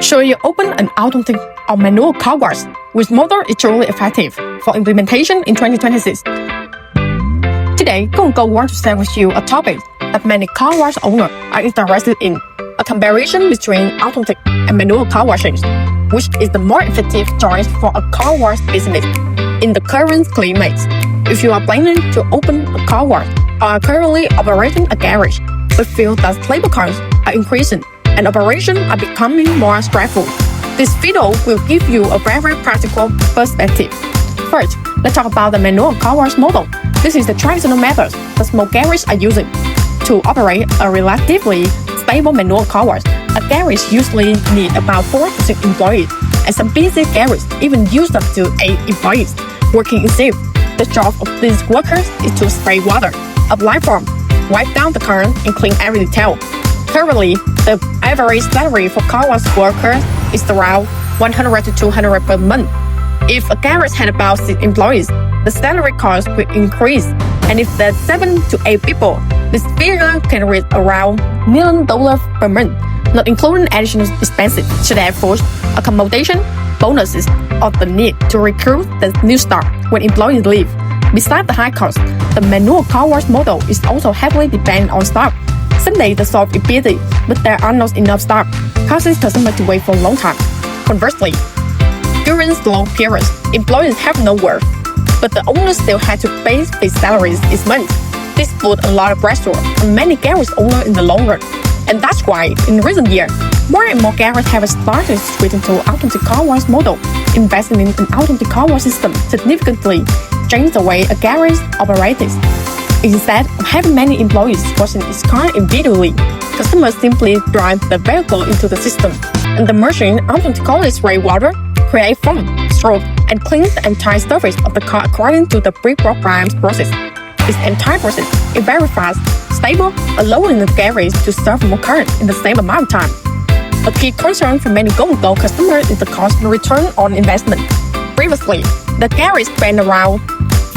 Should you open an automatic or manual car wash? Which model is truly effective for implementation in 2026? Today, Go&Go wants to share with you a topic that many car wash owners are interested in, a comparison between automatic and manual car washing, which is the more effective choice for a car wash business in the current climate. If you are planning to open a car wash or are currently operating a garage, but feel that labor costs are increasing and operations are becoming more stressful, this video will give you a very practical perspective. First, let's talk about the manual car wash model. This is the traditional method that small garages are using to operate a relatively stable manual car wash. A garage usually needs about 4 to 6 employees, and some busy garages even use up to 8 employees working in shift. The job of these workers is to spray water, apply foam, wipe down the car, and clean every detail. Currently, the average salary for car wash workers is around 100 to 200 per month. If a garage had about 6 employees, the salary cost will increase, and if there's 7 to 8 people, this figure can reach around $1 million per month, not including additional expenses such as food, accommodation, bonuses, or the need to recruit the new staff when employees leave. Besides the high cost, the manual car wash model is also heavily dependent on staff. Some days the shop is busy, but there are not enough staff, causing customers to wait for a long time. Conversely, during slow periods, employees have no work, but the owners still have to pay their salaries each month. This puts a lot of pressure on many garage owners in the long run. And that's why, in recent years, more and more garages have started switching to automatic car wash model. Investing in an automatic car wash system significantly changed the way a garage operates. Instead of having many employees washing each car individually, customers simply drive the vehicle into the system, and the machine automatically sprays water, creates foam, stroke, and cleans the entire surface of the car according to the pre-programmed process. This entire process is very fast, stable, allowing the garage to serve more cars in the same amount of time. A key concern for many Go&Go customers is the cost and return on investment. Previously, the garage spent around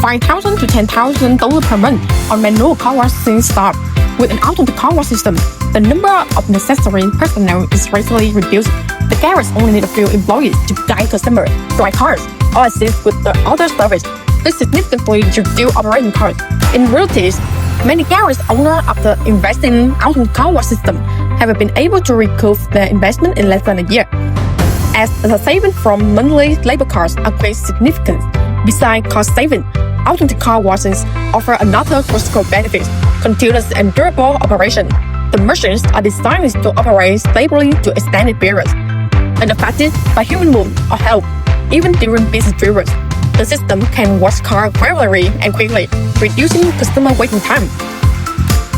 $5,000 to $10,000 per month on manual car wash since start. With an automatic car wash system, the number of necessary personnel is greatly reduced. The garage only needs a few employees to guide customers, drive cars, or assist with the other service. This significantly reduces operating costs. In reality, many garage owners, after investing in automatic car wash system, have been able to recoup their investment in less than a year, as the savings from monthly labor costs are quite significant. Besides cost saving, automatic car washes offer another critical benefit: continuous and durable operation. The machines are designed to operate stably to extended periods, unaffected by human movement or health, even during busy periods. The system can wash cars regularly and quickly, reducing customer waiting time.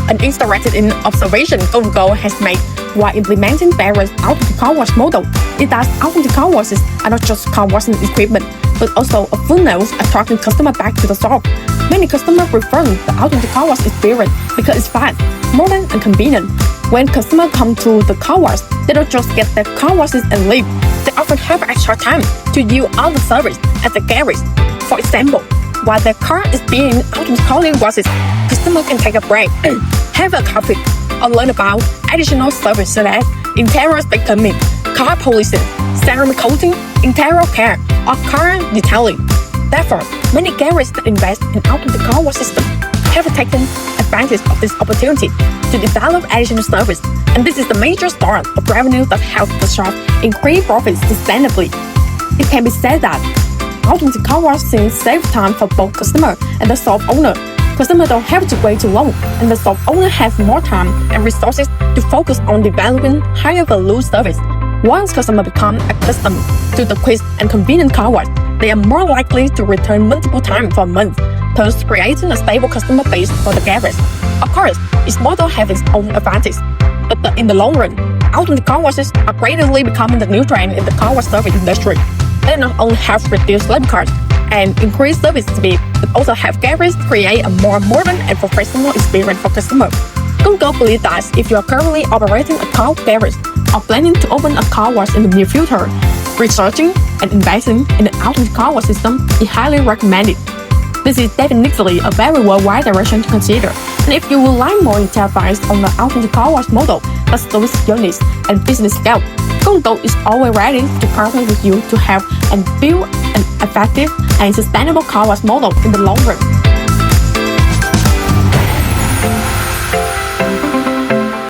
An interesting observation Go&Go has made while implementing various automatic car wash models is that automatic car washes are not just car washing equipment, but also a funnel attracting customers back to the shop. Many customers prefer the automatic car wash experience because it's fast, modern, and convenient. When customers come to the car wash, they don't just get their car washes and leave. They often have extra time to use other service at the garage. For example, while their car is being automatically washed, customers can take a break, have a coffee, or learn about additional services such as interior cleaning, car polishing, ceramic coating, interior care, or car detailing. Therefore, many garages that invest in automatic car wash systems have taken advantage of this opportunity to develop additional service, and this is the major source of revenue that helps the shop increase profits sustainably. It can be said that automatic car washing saves time for both customer and the shop owner. Customers don't have to wait too long, and the shop owner has more time and resources to focus on developing higher value service. Once customers become accustomed to the quick and convenient car wash, they are more likely to return multiple times for a month, thus creating a stable customer base for the garage. Of course, each model has its own advantage, but in the long run, automatic car washes are gradually becoming the new trend in the car wash service industry. They not only help reduce labor costs and increase service speed, but also help garages create a more modern and professional experience for customers. Go&Go believes that if you are currently operating a car garage or planning to open a car wash in the near future, researching and investing in an automatic car wash system is highly recommended. This is definitely a very worldwide direction to consider. And if you would like more detailed advice on the authentic car wash model that suits your needs and business scale, Go&Go is always ready to partner with you to help and build an effective and sustainable car wash model in the long run.